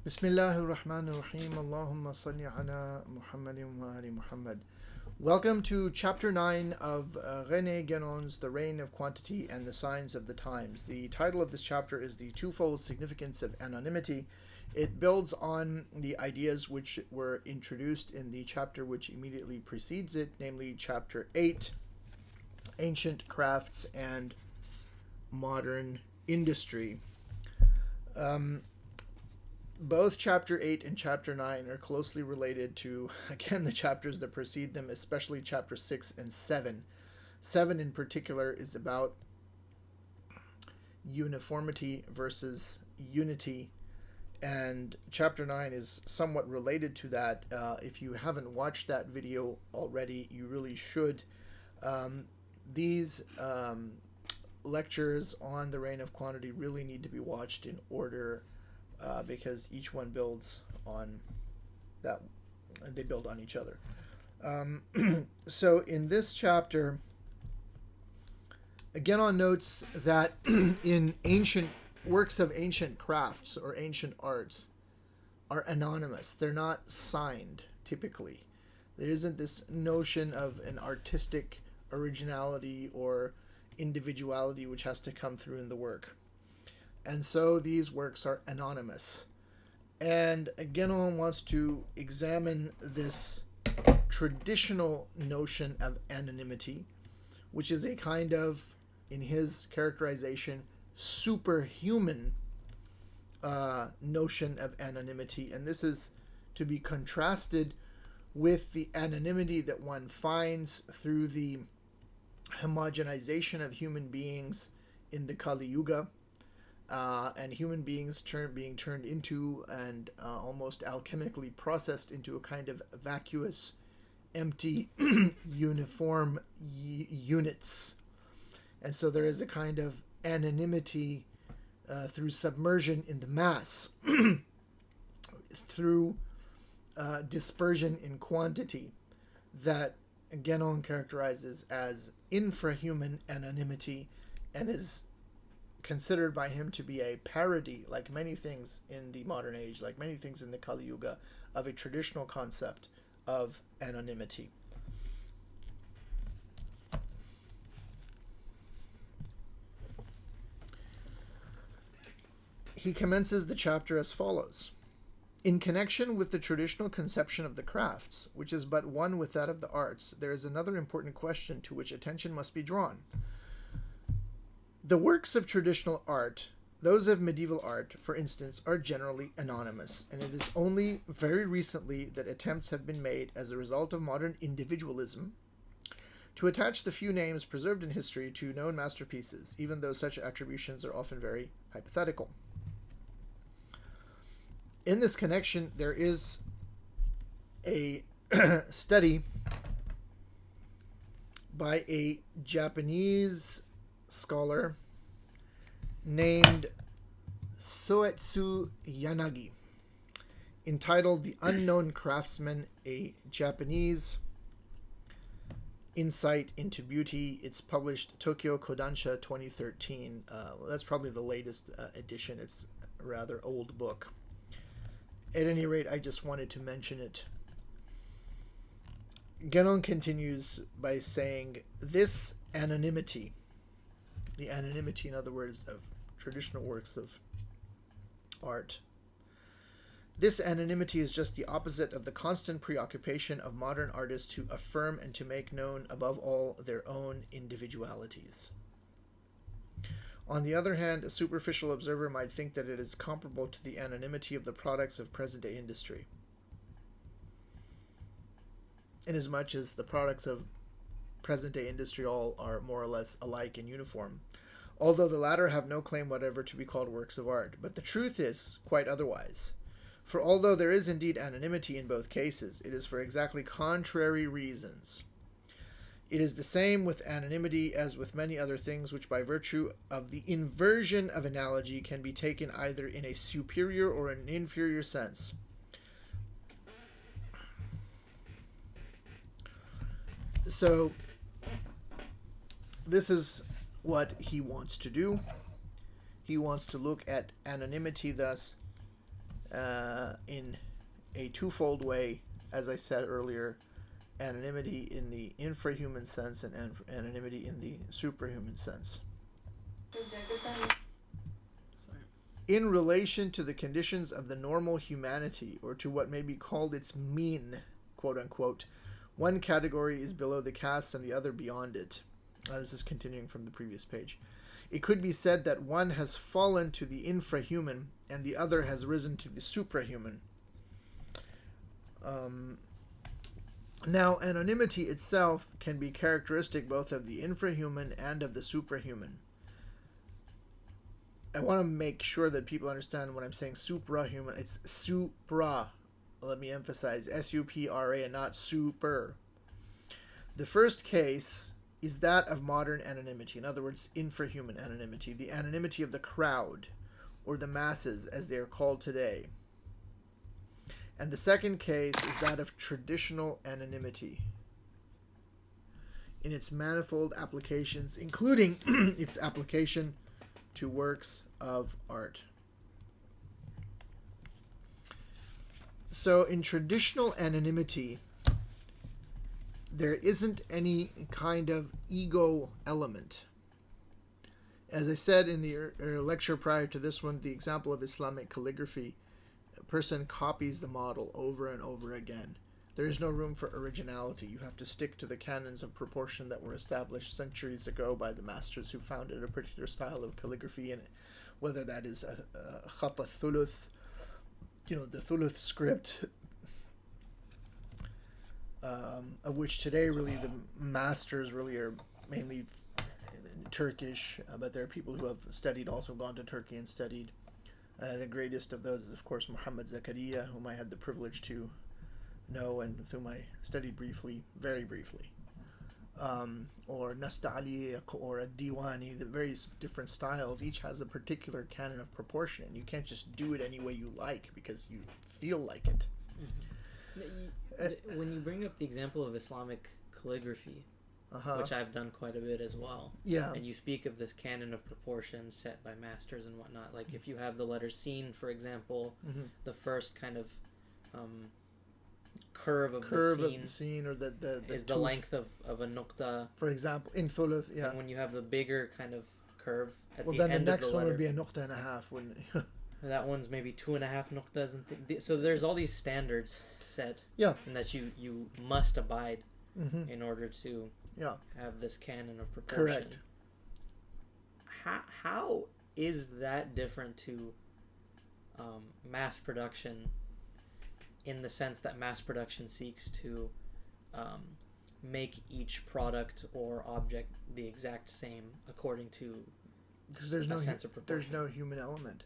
Bismillahirrahmanirrahim. Allahumma salli ala Muhammadin wa ali Muhammad. Welcome to Chapter 9 of René Guénon's The Reign of Quantity and the Signs of the Times. The title of this chapter is The Twofold Significance of Anonymity. It builds on the ideas which were introduced in the chapter which immediately precedes it, namely Chapter 8, Ancient Crafts and Modern Industry. Both Chapter 8 and Chapter 9 are closely related to, again, the chapters that precede them, especially Chapter 6 and 7. 7 in particular is about uniformity versus unity, and Chapter 9 is somewhat related to that. If you haven't watched that video already, you really should. These lectures on the reign of quantity really need to be watched in order, because each one builds on that, and they build on each other. So in this chapter, Guenon notes that in ancient works of ancient crafts or ancient arts are anonymous. They're not signed, typically. There isn't this notion of an artistic originality or individuality which has to come through in the work. And so these works are anonymous. And Guenon wants to examine this traditional notion of anonymity, which is a kind of, in his characterization, superhuman notion of anonymity. And this is to be contrasted with the anonymity that one finds through the homogenization of human beings in the Kali Yuga. And human beings being turned into and almost alchemically processed into a kind of vacuous, empty, uniform units. And so there is a kind of anonymity through submersion in the mass, through dispersion in quantity, that Guenon characterizes as infra-human anonymity, and is considered by him to be a parody, like many things in the modern age, like many things in the Kali Yuga, of a traditional concept of anonymity. He commences the chapter as follows. In connection with the traditional conception of the crafts, which is but one with that of the arts, there is another important question to which attention must be drawn. The works of traditional art, those of medieval art, for instance, are generally anonymous, and it is only very recently that attempts have been made, as a result of modern individualism, to attach the few names preserved in history to known masterpieces, even though such attributions are often very hypothetical. In this connection, there is a study by a Japanese scholar named Soetsu Yanagi, entitled The Unknown Craftsman, a Japanese Insight into Beauty. It's published Tokyo Kodansha 2013. That's probably the latest edition. It's a rather old book. At any rate, I just wanted to mention it. Guenon continues by saying, this anonymity, the anonymity, in other words, of traditional works of art, this anonymity is just the opposite of the constant preoccupation of modern artists to affirm and to make known, above all, their own individualities. On the other hand, a superficial observer might think that it is comparable to the anonymity of the products of present-day industry, inasmuch as the products of present-day industry all are more or less alike and uniform, although the latter have no claim whatever to be called works of art. But the truth is quite otherwise. For although there is indeed anonymity in both cases, it is for exactly contrary reasons. It is the same with anonymity as with many other things which, by virtue of the inversion of analogy, can be taken either in a superior or an inferior sense. So this is what he wants to do. He wants to look at anonymity thus in a twofold way, as I said earlier, anonymity in the infra-human sense and anonymity in the superhuman sense. In relation to the conditions of the normal humanity, or to what may be called its mean, quote unquote, one category is below the caste and the other beyond it. This is continuing from the previous page. It could be said that one has fallen to the infra-human and the other has risen to the suprahuman. Now, anonymity itself can be characteristic both of the infra-human and of the suprahuman. I want to make sure that people understand when I'm saying suprahuman, it's supra. Let me emphasize, S-U-P-R-A and not super. The first case is that of modern anonymity. In other words, infra-human anonymity. The anonymity of the crowd, or the masses, as they are called today. And the second case is that of traditional anonymity, in its manifold applications, including its application to works of art. So in traditional anonymity, there isn't any kind of ego element. As I said in the lecture prior to this one, the example of Islamic calligraphy, a person copies the model over and over again. There is no room for originality. You have to stick to the canons of proportion that were established centuries ago by the masters who founded a particular style of calligraphy, and whether that is a Khatt al-Thuluth, the Thuluth script, of which today really the masters really are mainly Turkish, but there are people who have studied, also gone to Turkey and studied. The greatest of those is, of course, Muhammad Zakaria, whom I had the privilege to know and with whom I studied briefly, very briefly. Or Nasta'ali or a Diwani, the various different styles, each has a particular canon of proportion. You can't just do it any way you like because you feel like it. Mm-hmm. When you bring up the example of Islamic calligraphy, which I've done quite a bit as well, and you speak of this canon of proportion set by masters and whatnot, like if you have the letter Sin, for example, the first kind of curve of the scene, or the is the length of a nuqta, for example, in Thuluth, and when you have the bigger kind of curve at the then end the next of the one letter, would be a nuqta and a half, wouldn't it? That one's maybe 2.5 nuqtas, and so there's all these standards set, and that you must abide in order to have this canon of proportion. Correct. How is that different to mass production, in the sense that mass production seeks to make each product or object the exact same according to sense of proportion? There's no human element.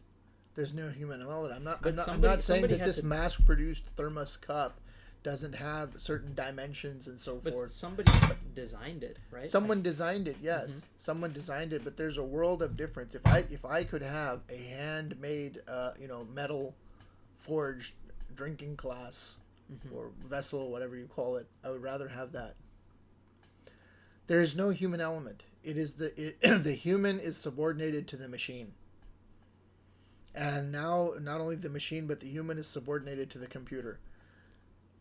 There's no human element. I'm not saying that this mass-produced thermos cup doesn't have certain dimensions and so forth. But somebody designed it, right? Someone designed it, yes. Someone designed it, but there's a world of difference. If I could have a handmade, metal forged drinking glass or vessel, whatever you call it, I would rather have that. There is no human element. It is the human is subordinated to the machine. And now, not only the machine, but the human is subordinated to the computer.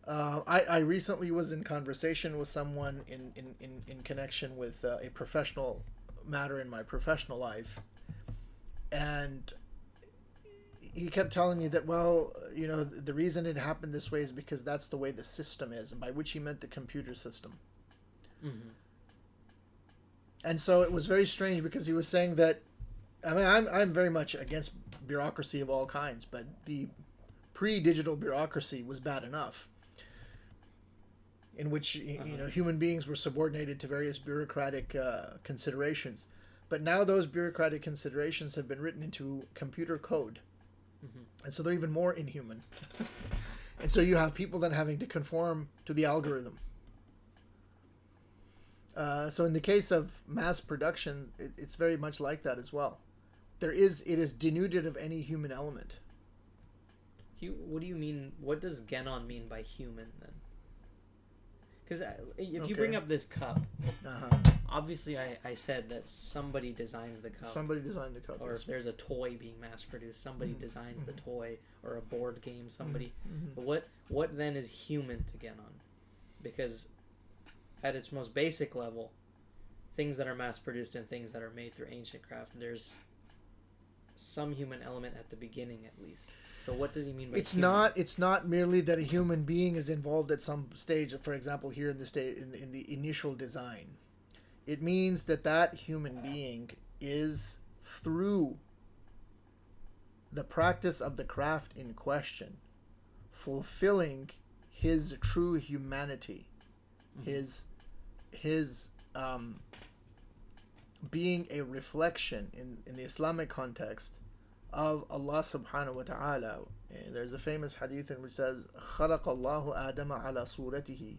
I recently was in conversation with someone in connection with a professional matter in my professional life. And he kept telling me that, the reason it happened this way is because that's the way the system is, and by which he meant the computer system. And so it was very strange because he was saying that, I'm very much against bureaucracy of all kinds, but the pre-digital bureaucracy was bad enough, in which human beings were subordinated to various bureaucratic considerations. But now those bureaucratic considerations have been written into computer code, and so they're even more inhuman. And so you have people then having to conform to the algorithm. So in the case of mass production, it's very much like that as well. It is denuded of any human element. What do you mean? What does Guenon mean by human then? Because if you bring up this cup, obviously I said that somebody designs the cup. Somebody designed the cup. Or if there's a toy being mass-produced, somebody designs the toy, or a board game, somebody. But what then is human to Guenon? Because at its most basic level, things that are mass-produced and things that are made through ancient craft, there's some human element at the beginning, at least. So what does he mean by human? It's not merely that a human being is involved at some stage, for example, here in the state in the initial design. It means that human being is, through the practice of the craft in question, fulfilling his true humanity, his being a reflection in the Islamic context of Allah subhanahu wa ta'ala. There's a famous hadith in which says, خَلَقَ اللَّهُ آدَمَ عَلَى صُورَتِهِ.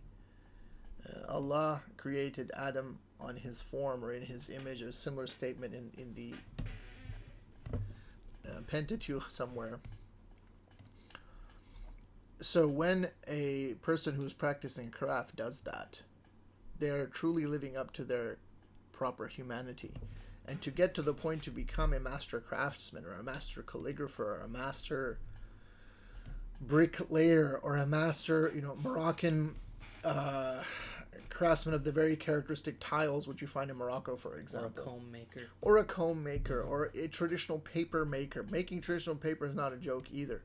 Allah created Adam on his form or in his image, a similar statement in the Pentateuch somewhere. So when a person who's practicing craft does that, they're truly living up to their proper humanity. And to get to the point to become a master craftsman or a master calligrapher or a master bricklayer or a master, Moroccan craftsman of the very characteristic tiles which you find in Morocco, for example. Or a comb maker. Or a traditional paper maker. Making traditional paper is not a joke either.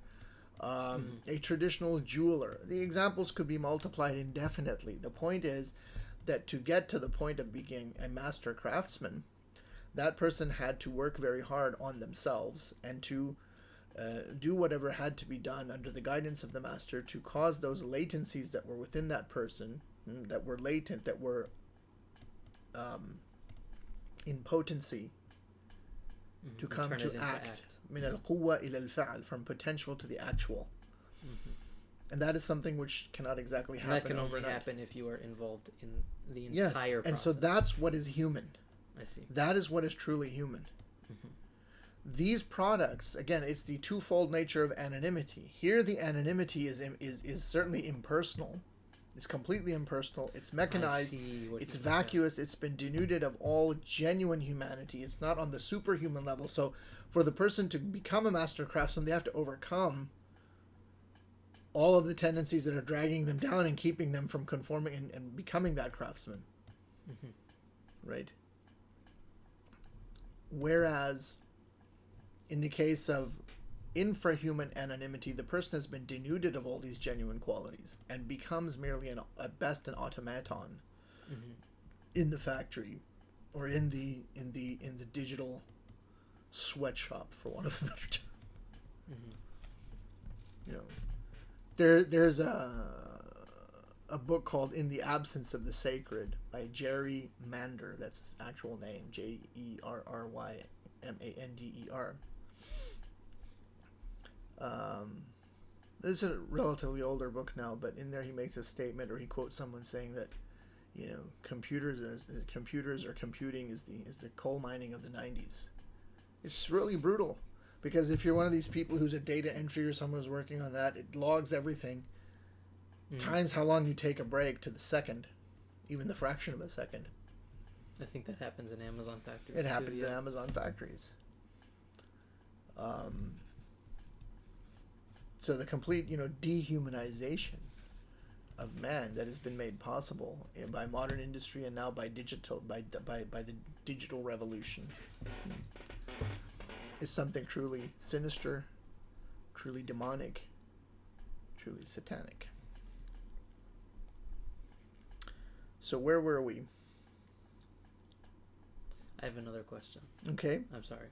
A traditional jeweler. The examples could be multiplied indefinitely. The point is that to get to the point of being a master craftsman, that person had to work very hard on themselves and to do whatever had to be done under the guidance of the master to cause those latencies that were within that person, that were latent, that were in potency, to come to act. من القوة إلى الفعل, from potential to the actual. And that is something which cannot exactly happen overnight. And that can only happen if you are involved in the entire process. And so that's what is human. I see. That is what is truly human. These products, again, it's the twofold nature of anonymity. Here the anonymity is certainly impersonal. It's completely impersonal. It's mechanized. It's vacuous. It's been denuded of all genuine humanity. It's not on the superhuman level. So for the person to become a master craftsman, they have to overcome all of the tendencies that are dragging them down and keeping them from conforming and becoming that craftsman. Right? Whereas in the case of infra-human anonymity, the person has been denuded of all these genuine qualities and becomes merely at best an automaton in the factory or in the digital sweatshop, for want of a better term. There's a book called In the Absence of the Sacred by Jerry Mander. That's his actual name, Jerrymander. This is a relatively older book now, but in there he makes a statement, or he quotes someone saying that, computers or computing is the coal mining of the 90s. It's really brutal, because if you're one of these people who's a data entry or someone who's working on that, it logs everything, times how long you take a break to the second, even the fraction of a second. I think that happens in Amazon factories. It happens in Amazon factories. So the complete, dehumanization of man that has been made possible by modern industry and now by the digital revolution is something truly sinister, truly demonic, truly satanic. So where were we? I have another question. Okay. I'm sorry.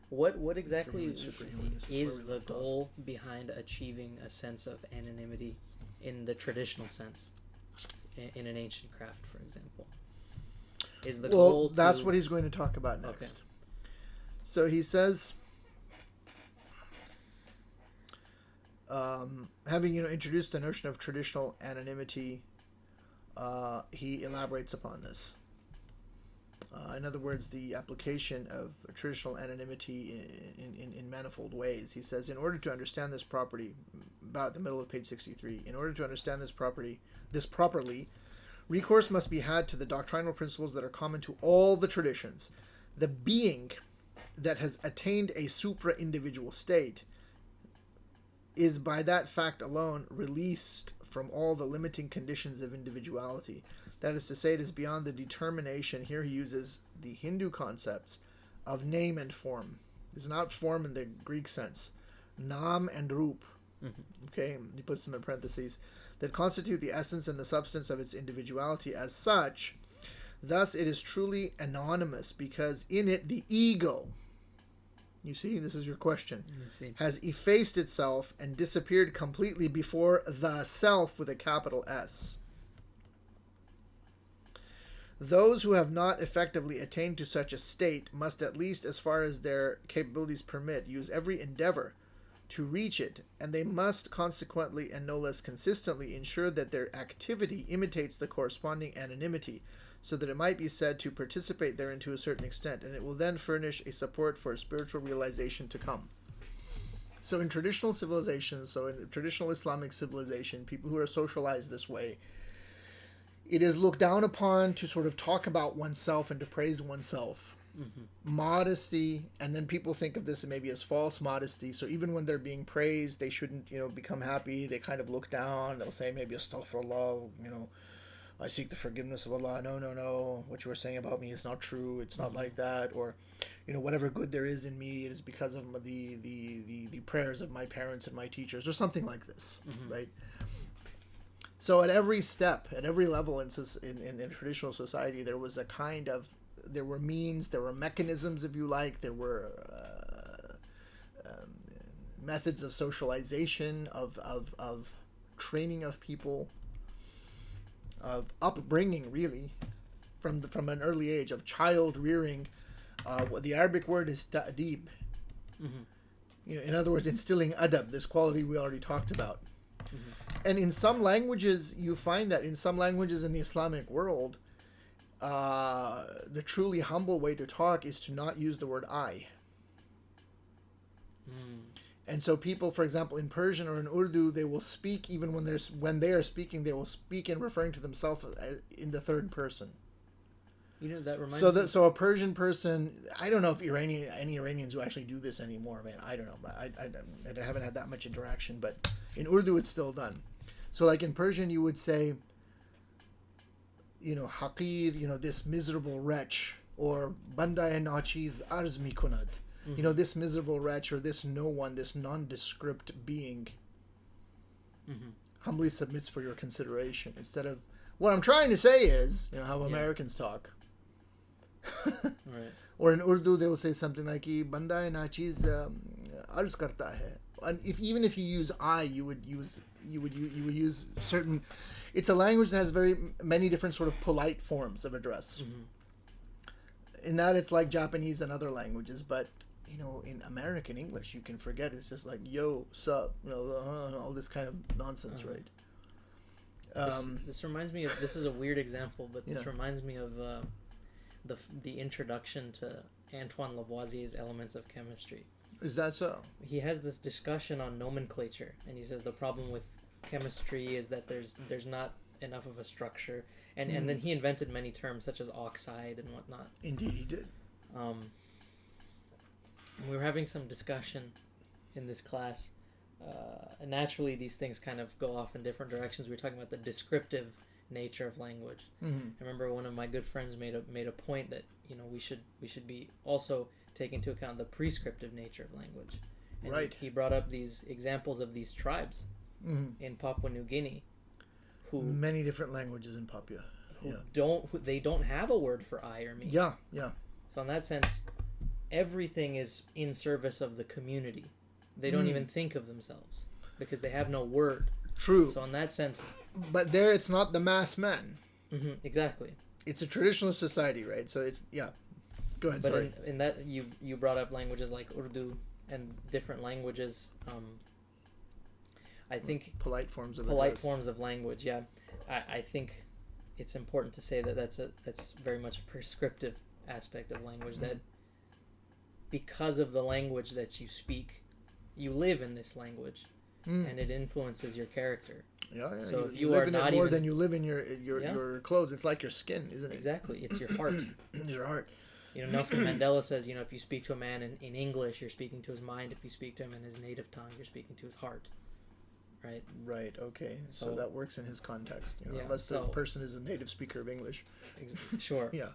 What exactly is the goal behind achieving a sense of anonymity in the traditional sense, in an ancient craft, for example? Is the goal that's what he's going to talk about next. Okay. So he says, having introduced the notion of traditional anonymity, he elaborates upon this. In other words, the application of traditional anonymity in manifold ways. He says, in order to understand this property about the middle of page 63. In order to understand this properly, recourse must be had to the doctrinal principles that are common to all the traditions. The being that has attained a supra-individual state is by that fact alone released from all the limiting conditions of individuality. That is to say, it is beyond the determination, here he uses the Hindu concepts, of name and form. It's not form in the Greek sense. Nam and Rup. Okay, he puts them in parentheses. That constitute the essence and the substance of its individuality as such. Thus, it is truly anonymous because in it the ego, you see, this is your question, has effaced itself and disappeared completely before the self with a capital S. Those who have not effectively attained to such a state must, at least as far as their capabilities permit, use every endeavor to reach it, and they must consequently and no less consistently ensure that their activity imitates the corresponding anonymity, so that it might be said to participate therein to a certain extent, and it will then furnish a support for a spiritual realization to come. So in traditional civilizations, so in traditional Islamic civilization, people who are socialized this way, it is looked down upon to sort of talk about oneself and to praise oneself. Modesty, and then people think of this maybe as false modesty. So even when they're being praised, they shouldn't, become happy. They kind of look down. They'll say maybe astaghfirullah, I seek the forgiveness of Allah. No. What you were saying about me is not true. It's not like that. Or, whatever good there is in me, it is because of the prayers of my parents and my teachers, or something like this, right? So at every step, at every level in traditional society, there was there were means, there were mechanisms, if you like, there were methods of socialization, of training of people, of upbringing, really, from an early age, of child rearing. The Arabic word is ta'deeb. In other words, instilling adab, this quality we already talked about. And in some languages, you find that in some languages in the Islamic world, the truly humble way to talk is to not use the word I. And so people, for example, in Persian or in Urdu, they will speak even when they are speaking, they will speak in referring to themselves in the third person. That reminds me. So a Persian person, I don't know if any Iranians who actually do this anymore, man. I don't know. I haven't had that much interaction, but in Urdu it's still done. So like in Persian you would say, Ḥāqqirī, this miserable wretch, or bandai nachiz arz mikunad. This miserable wretch, or this no one, this nondescript being humbly submits for your consideration. Instead of, what I'm trying to say is, how Americans talk. Right. Or in Urdu they will say something like, bandai nachiz arz karta hai. And even if you use I, you would use certain. It's a language that has very many different sort of polite forms of address. In that, it's like Japanese and other languages, but in American English, you can forget. It's just like yo, sup, all this kind of nonsense, right? This reminds me of. This is a weird example, but this reminds me of the introduction to Antoine Lavoisier's Elements of Chemistry. Is that so? He has this discussion on nomenclature, and he says the problem with chemistry is that there's not enough of a structure, and then he invented many terms such as oxide and whatnot. Indeed, he did. And we were having some discussion in this class, and naturally these things kind of go off in different directions. We were talking about the descriptive nature of language. I remember one of my good friends made a point that we should be also take into account the prescriptive nature of language. And right. He brought up these examples of these tribes in Papua New Guinea, who many different languages in Papua, they don't have a word for I or me. Yeah. So in that sense, everything is in service of the community. They don't even think of themselves because they have no word. True. So in that sense, but there it's not the mass men. Exactly. It's a traditional society, right? So it's Go ahead. But sorry. in that you brought up languages like Urdu and different languages. I think polite forms of language. Yeah, I think it's important to say that that's very much a prescriptive aspect of language. That because of the language that you speak, you live in this language, and it influences your character. Yeah, yeah. So if you you live are in it not more even than you live in your clothes. It's like your skin, isn't it? exactly, it's your heart. It's your heart. Nelson Mandela says, if you speak to a man in English, you're speaking to his mind. If you speak to him in his native tongue, you're speaking to his heart. Right? Right, okay. So that works in his context, yeah, unless the person is a native speaker of English. Sure. Yeah.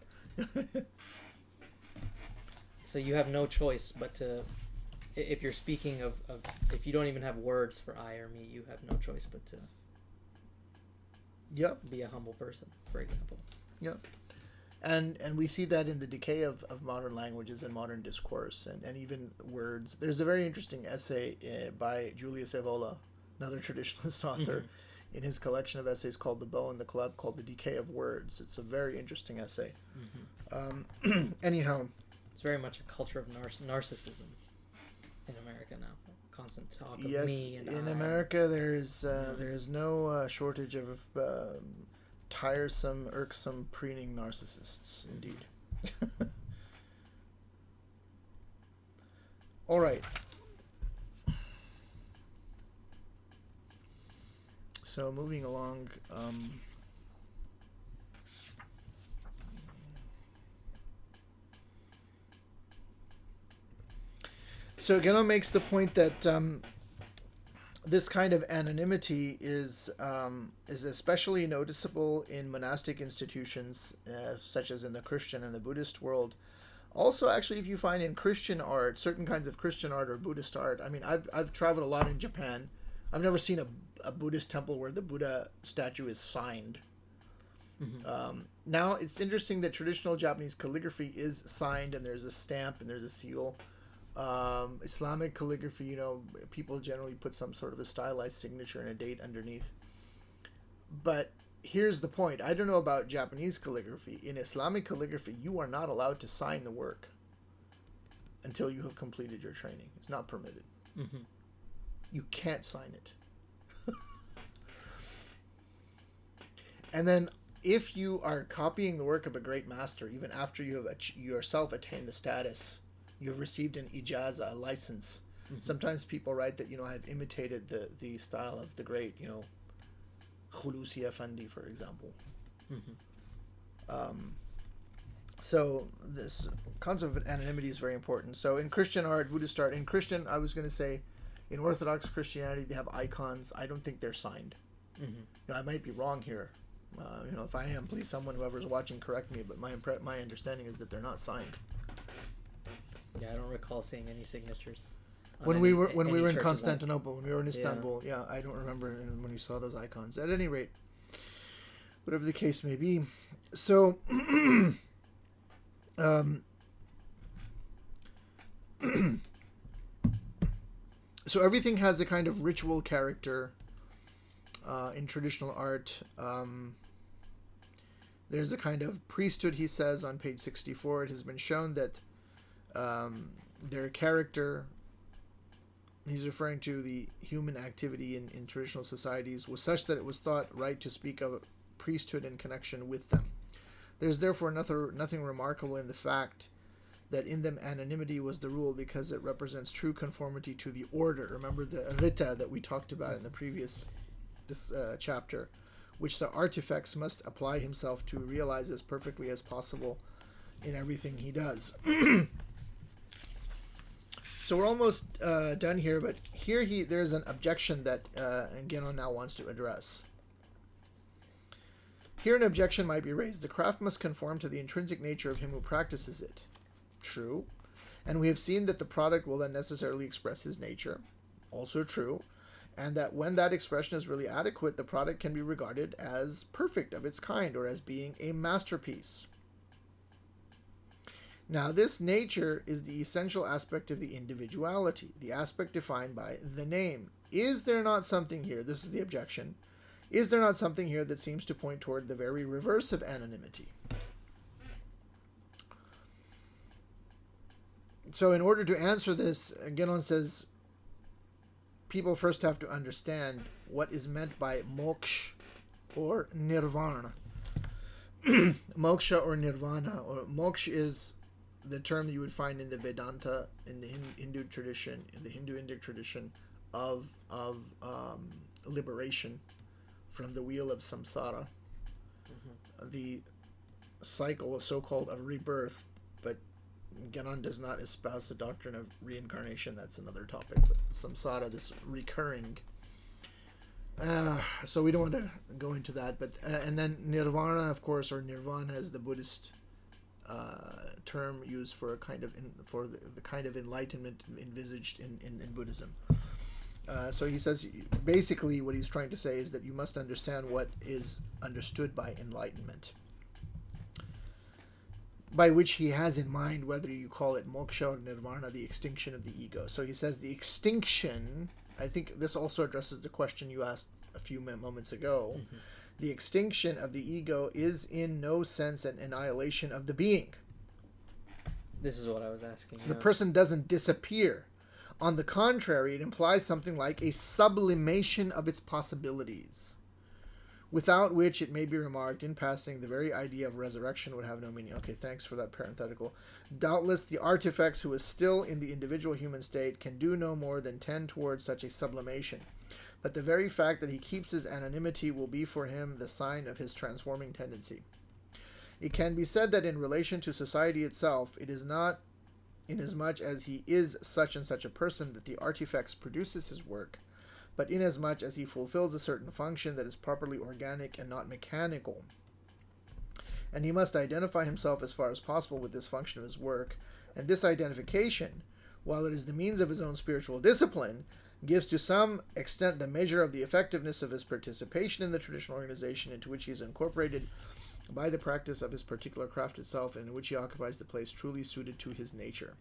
So you have no choice but to, if you're speaking of, if you don't even have words for I or me, you have no choice but to be a humble person, for example. Yeah. And we see that in the decay of modern languages and modern discourse and even words. There's a very interesting essay by Julius Evola, another traditionalist author, in his collection of essays called The Bow and the Club, called The Decay of Words. It's a very interesting essay. Anyhow. It's very much a culture of narcissism in America now. Constant talk of me and in I. America there is no shortage of tiresome, irksome, preening narcissists, indeed. All right. So moving along, so Guenon makes the point that this kind of anonymity is especially noticeable in monastic institutions, such as in the Christian and the Buddhist world. Also, actually, if you find in Christian art, certain kinds of Christian art or Buddhist art. I mean, I've traveled a lot in Japan. I've never seen a Buddhist temple where the Buddha statue is signed. Now, it's interesting that traditional Japanese calligraphy is signed, and there's a stamp and there's a seal. Islamic calligraphy, people generally put some sort of a stylized signature and a date underneath. But here's the point. I don't know about Japanese calligraphy. In Islamic calligraphy, you are not allowed to sign the work until you have completed your training. It's not permitted. You can't sign it. And then if you are copying the work of a great master, even after you have yourself attained the status, you have received an ijaza, a license. Sometimes people write that, I've imitated the style of the great, Khulusi Effendi, for example. So this concept of anonymity is very important. So in Christian art, Buddhist art, in Christian, I was going to say, in Orthodox Christianity, they have icons. I don't think they're signed. I might be wrong here. If I am, please, whoever's watching, correct me. But my understanding is that they're not signed. Yeah, I don't recall seeing any signatures. When we were in Constantinople, when we were in Istanbul, I don't remember when we saw those icons. At any rate, whatever the case may be, so so everything has a kind of ritual character in traditional art. There's a kind of priesthood, he says on page 64. It has been shown that their character, he's referring to the human activity in traditional societies, was such that it was thought right to speak of priesthood in connection with them. There's therefore nothing remarkable in the fact that in them anonymity was the rule, because it represents true conformity to the order. Remember the rita that we talked about in the previous chapter, which the artifacts must apply himself to realize as perfectly as possible in everything he does. So we're almost done here, but here there's an objection that Guenon now wants to address. Here an objection might be raised. The craft must conform to the intrinsic nature of him who practices it. True. And we have seen that the product will then necessarily express his nature. Also true. And that when that expression is really adequate, the product can be regarded as perfect of its kind, or as being a masterpiece. Now, this nature is the essential aspect of the individuality, the aspect defined by the name. Is there not something here, this is the objection, is there not something here that seems to point toward the very reverse of anonymity? So in order to answer this, Guenon says, people first have to understand what is meant by moksha or nirvana. Moksha or nirvana, or moksha is the term you would find in the Vedanta, in the Hindu tradition, in the Hindu Indic tradition, of liberation from the wheel of samsara, the cycle, so-called, of rebirth. But Guenon does not espouse the doctrine of reincarnation. That's another topic. But samsara, this recurring. So we don't want to go into that. But and then nirvana, of course, or nirvana, is the Buddhist term used for a kind of the kind of enlightenment envisaged in Buddhism. So he says, basically what he's trying to say is that you must understand what is understood by enlightenment, by which he has in mind, whether you call it moksha or nirvana, the extinction of the ego. So he says the extinction, I think this also addresses the question you asked a few moments ago. The extinction of the ego is in no sense an annihilation of the being. This is what I was asking. So the person doesn't disappear. On the contrary, it implies something like a sublimation of its possibilities, without which, it may be remarked in passing, the very idea of resurrection would have no meaning. Okay, thanks for that parenthetical. Doubtless, the artifacts who is still in the individual human state can do no more than tend towards such a sublimation. But the very fact that he keeps his anonymity will be for him the sign of his transforming tendency. It can be said that in relation to society itself, it is not inasmuch as he is such and such a person that the artifacts produces his work, but inasmuch as he fulfills a certain function that is properly organic and not mechanical. And he must identify himself as far as possible with this function of his work, and this identification, while it is the means of his own spiritual discipline, gives to some extent the measure of the effectiveness of his participation in the traditional organization into which he is incorporated by the practice of his particular craft itself, and in which he occupies the place truly suited to his nature.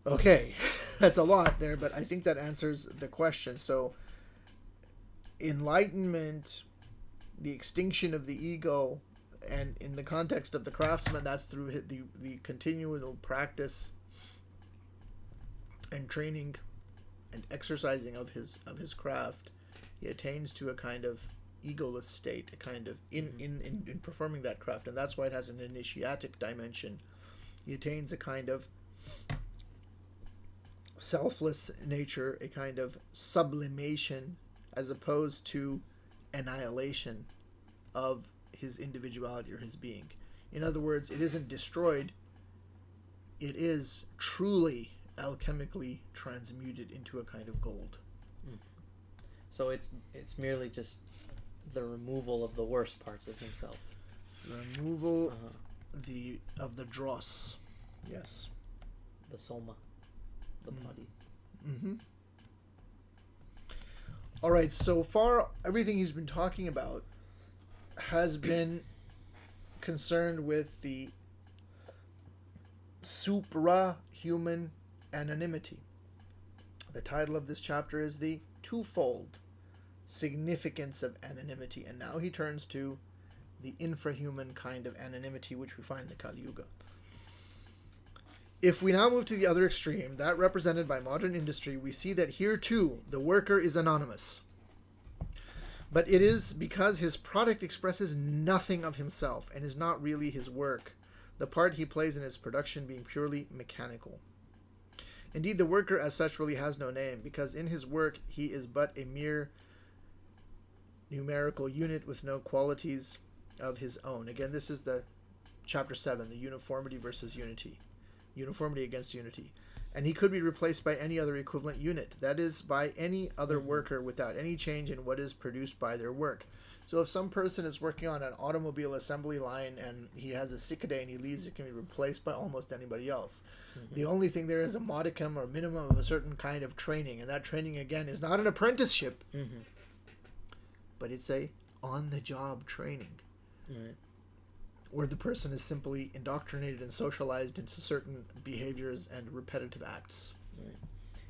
Okay, that's a lot there, but I think that answers the question. So, enlightenment, the extinction of the ego, and in the context of the craftsman, that's through the continual practice and training and exercising of his craft. He attains to a kind of egoless state, a kind of in performing that craft, and that's why it has an initiatic dimension. He attains a kind of selfless nature, a kind of sublimation, as opposed to annihilation of his individuality or his being. In other words, it isn't destroyed, it is truly alchemically transmuted into a kind of gold. So it's merely just the removal of the worst parts of himself. Removal of the dross. Yes. The soma. The body. All right, so far everything he's been talking about has been concerned with the supra-human anonymity. The title of this chapter is the Twofold Significance of Anonymity, and now he turns to the infra-human kind of anonymity which we find in the Kali Yuga. If we now move to the other extreme, that represented by modern industry, we see that here too the worker is anonymous. But it is because his product expresses nothing of himself and is not really his work, the part he plays in its production being purely mechanical. Indeed, the worker as such really has no name, because in his work he is but a mere numerical unit with no qualities of his own. Again, this is the chapter 7, the uniformity versus unity. Uniformity against unity. And he could be replaced by any other equivalent unit, that is, by any other worker without any change in what is produced by their work. So if some person is working on an automobile assembly line and he has a sick day and he leaves, it can be replaced by almost anybody else. The only thing there is a modicum or minimum of a certain kind of training, and that training again is not an apprenticeship, but it's a on-the-job training. Where the person is simply indoctrinated and socialized into certain behaviors and repetitive acts.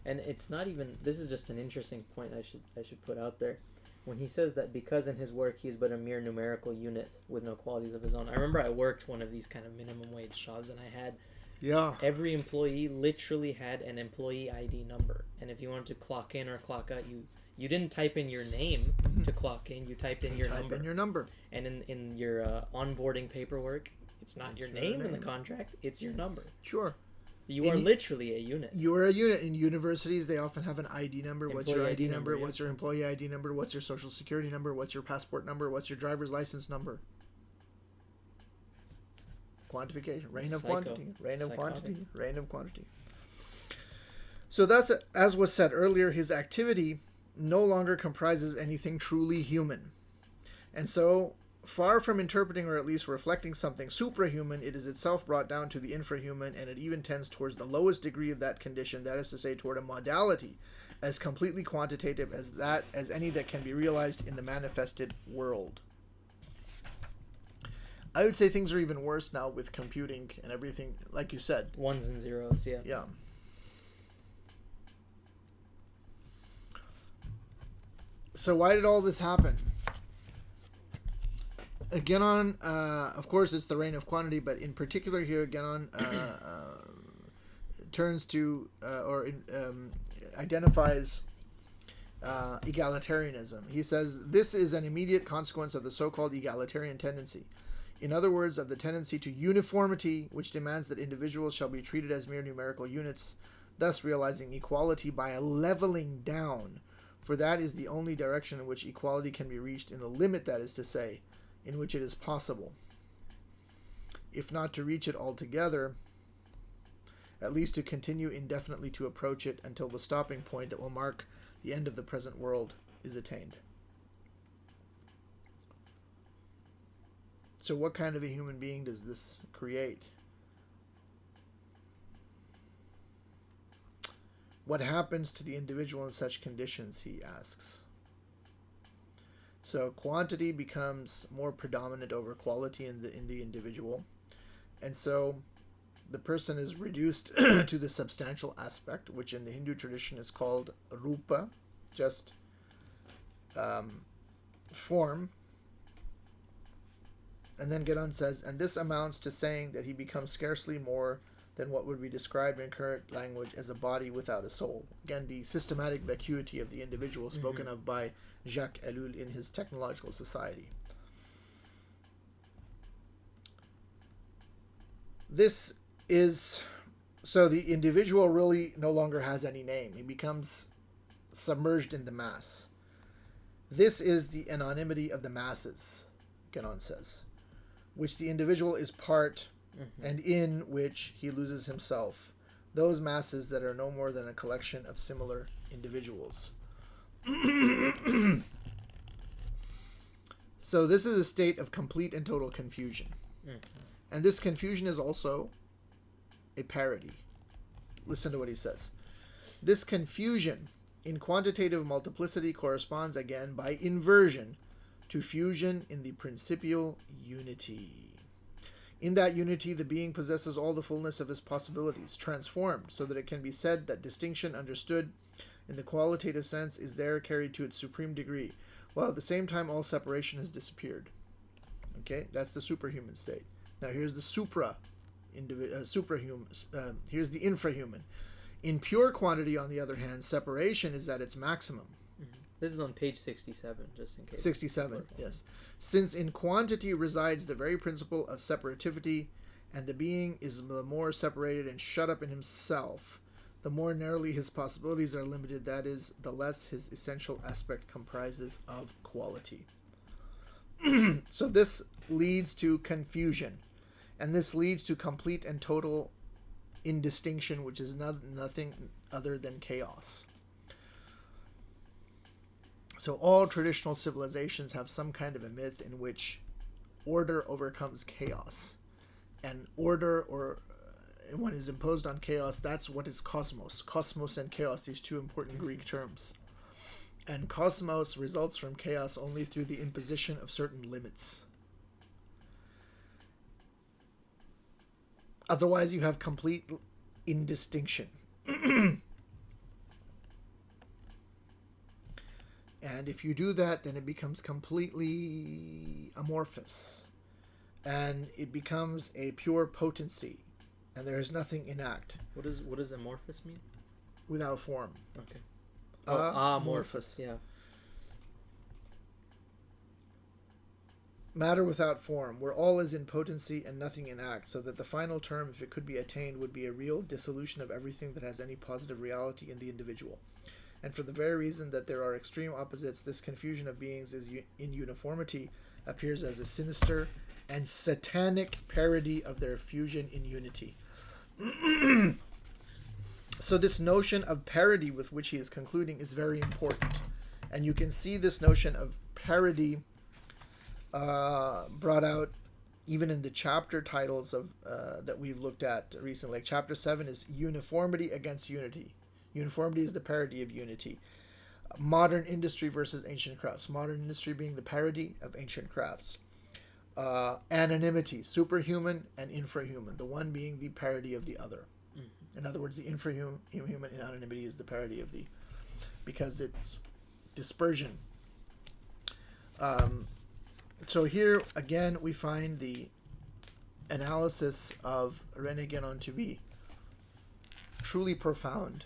And it's not even, this is just an interesting point I should put out there. When he says that because in his work he is but a mere numerical unit with no qualities of his own. I remember I worked one of these kind of minimum wage jobs, and I had every employee literally had an employee ID number. And if you wanted to clock in or clock out, you didn't type in your name to clock in, you typed in your number. And in your onboarding paperwork, it's not your name in the contract, it's your number. Sure. You are literally a unit. You are a unit. In universities, they often have an ID number. What's your Employee ID ID number? number, yeah. What's your employee ID number? What's your social security number? What's your passport number? What's your driver's license number? Quantification. Reign of quantity. Reign of quantity. Reign of quantity. So thus, as was said earlier, his activity no longer comprises anything truly human. And so, far from interpreting or at least reflecting something suprahuman, it is itself brought down to the infrahuman, and it even tends towards the lowest degree of that condition, that is to say, toward a modality as completely quantitative as any that can be realized in the manifested world. I would say things are even worse now with computing and everything, like you said. Ones and zeros, yeah. Yeah. So why did all this happen? Guenon, of course, it's the reign of quantity, but in particular here, Guenon turns to identifies egalitarianism. He says this is an immediate consequence of the so-called egalitarian tendency. In other words, of the tendency to uniformity, which demands that individuals shall be treated as mere numerical units, thus realizing equality by a leveling down, for that is the only direction in which equality can be reached in the limit, that is to say, in which it is possible. If not to reach it altogether, at least to continue indefinitely to approach it until the stopping point that will mark the end of the present world is attained. So what kind of a human being does this create? What happens to the individual in such conditions, he asks. So quantity becomes more predominant over quality in the individual. And so the person is reduced to the substantial aspect, which in the Hindu tradition is called rupa, just form. And then Guenon says, and this amounts to saying that he becomes scarcely more than what would be described in current language as a body without a soul. Again, the systematic vacuity of the individual spoken of by Jacques Ellul in his Technological Society. This is, so the individual really no longer has any name. He becomes submerged in the mass. This is the anonymity of the masses, Guenon says, which the individual is part and in which he loses himself. Those masses that are no more than a collection of similar individuals. So this is a state of complete and total confusion. And this confusion is also a parody. Listen to what he says. This confusion in quantitative multiplicity corresponds again by inversion to fusion in the principial unity. In that unity, the being possesses all the fullness of his possibilities, transformed so that it can be said that distinction understood in the qualitative sense is there carried to its supreme degree, while at the same time all separation has disappeared. Okay, that's the superhuman state. Now here's the suprahuman. Here's the infrahuman. In pure quantity, on the other hand, separation is at its maximum. This is on page 67, just in case. 67, yes. Since in quantity resides the very principle of separativity, and the being is the more separated and shut up in himself, the more narrowly his possibilities are limited, that is, the less his essential aspect comprises of quality. So this leads to confusion, and this leads to complete and total indistinction, which is nothing other than chaos. So all traditional civilizations have some kind of a myth in which order overcomes chaos. And order, or when is imposed on chaos, that's what is cosmos. Cosmos and chaos, these two important Greek terms. And cosmos results from chaos only through the imposition of certain limits. Otherwise, you have complete indistinction. And if you do that, then it becomes completely amorphous. And it becomes a pure potency. And there is nothing in act. What does amorphous mean? Without form. Okay. Amorphous. Yeah. matter without form, where all is in potency and nothing in act, so that the final term, if it could be attained, would be a real dissolution of everything that has any positive reality in the individual. And for the very reason that there are extreme opposites, this confusion of beings is in uniformity appears as a sinister and satanic parody of their fusion in unity. So this notion of parody with which he is concluding is very important. And you can see this notion of parody brought out even in the chapter titles of that we've looked at recently. Like chapter 7 is Uniformity Against Unity. Uniformity is the parody of unity. Modern industry versus ancient crafts. Modern industry being the parody of ancient crafts. Anonymity, superhuman and infra-human. The one being the parody of the other. In other words, the infra-human in anonymity is the parody of the, because it's dispersion. So here again we find the analysis of René Guénon to be truly profound,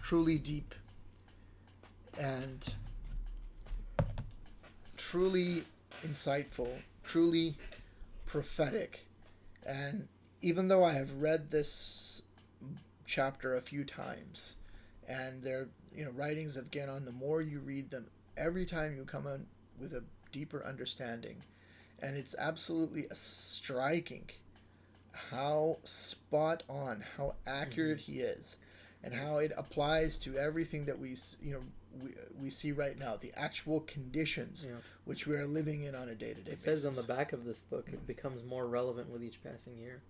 truly deep, and truly insightful, truly prophetic. And even though I have read this chapter a few times, and they're writings of Guénon, the more you read them, every time you come in with a deeper understanding, and it's absolutely striking how spot on, how accurate he is, and how it applies to everything that we see right now, the actual conditions which we are living in on a day-to-day basis. It says on the back of this book, it becomes more relevant with each passing year.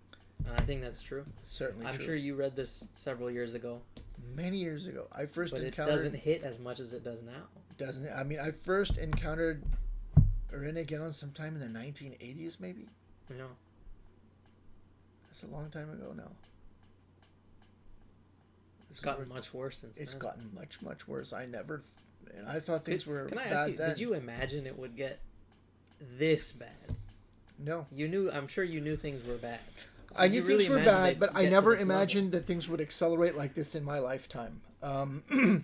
And I think that's true. Certainly I'm true. sure you read this several years ago. Many years ago. I first but encountered... it doesn't hit as much as it does now. Doesn't it? I mean, I first encountered René Guénon sometime in the 1980s, maybe? Yeah. That's a long time ago now. It's gotten much worse since It's then. gotten much, much worse. I thought things were Can I bad ask you, then. did you imagine it would get this bad? No. I'm sure you knew things were bad. I knew things were bad, but I never imagined that things would accelerate like this in my lifetime. And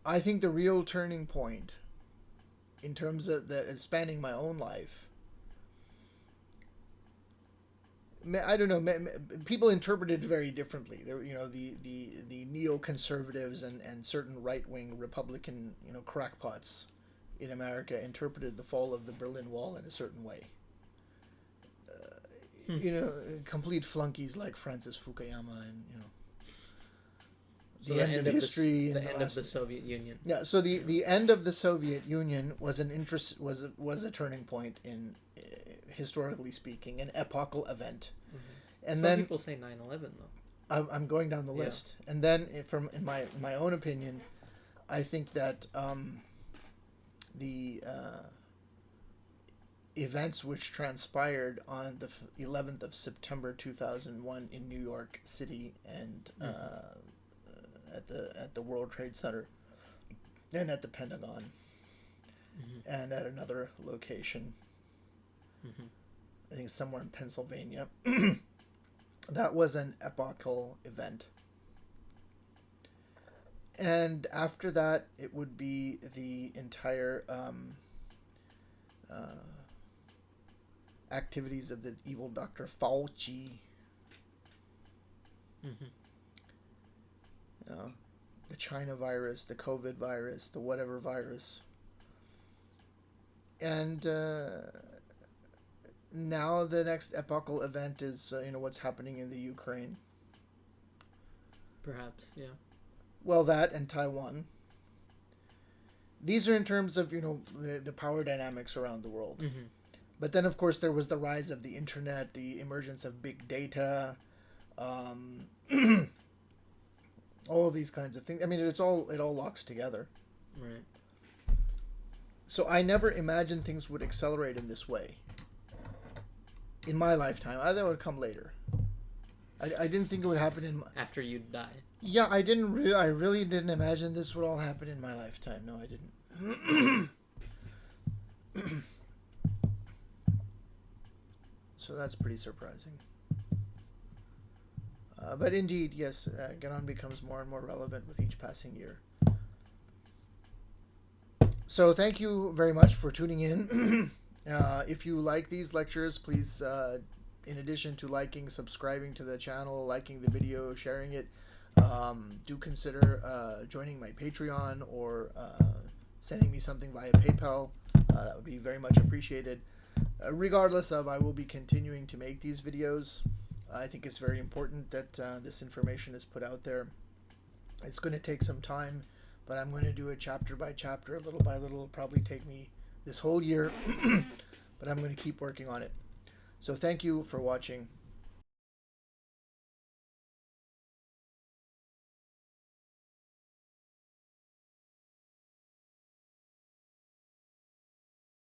I think the real turning point, in terms of spanning my own life, I don't know. People interpret it very differently. There, the neoconservatives and certain right-wing Republican, crackpots in America interpreted the fall of the Berlin Wall in a certain way. Complete flunkies like Francis Fukuyama and the end of history, the end of the Soviet Union. Yeah, so the end of the Soviet Union was was a turning point in, historically speaking, an epochal event. And Some people say 9/11 though. I'm going down the list, and then in my own opinion, I think that the events which transpired on the 11th of September 2001 in New York City and at the World Trade Center and at the Pentagon and at another location, I think somewhere in Pennsylvania, that was an epochal event. And after that, it would be the entire activities of the evil Dr. Fauci. The China virus, the COVID virus, the whatever virus. And now the next epochal event is, what's happening in the Ukraine. Perhaps, yeah. Well, that and Taiwan. These are in terms of, the power dynamics around the world. But then, of course, there was the rise of the internet, the emergence of big data, all of these kinds of things. I mean, it all locks together. Right. So I never imagined things would accelerate in this way. In my lifetime. I thought it would come later. I didn't think it would happen after you die. Yeah, I really didn't imagine this would all happen in my lifetime. No, I didn't. So that's pretty surprising. But indeed, yes, Guenon becomes more and more relevant with each passing year. So thank you very much for tuning in. If you like these lectures, please, in addition to liking, subscribing to the channel, liking the video, sharing it, do consider joining my Patreon or sending me something via PayPal. That would be very much appreciated. Regardless of, I will be continuing to make these videos. I think it's very important that this information is put out there. It's going to take some time, but I'm going to do it chapter by chapter, little by little. It'll probably take me this whole year, but I'm going to keep working on it. So thank you for watching.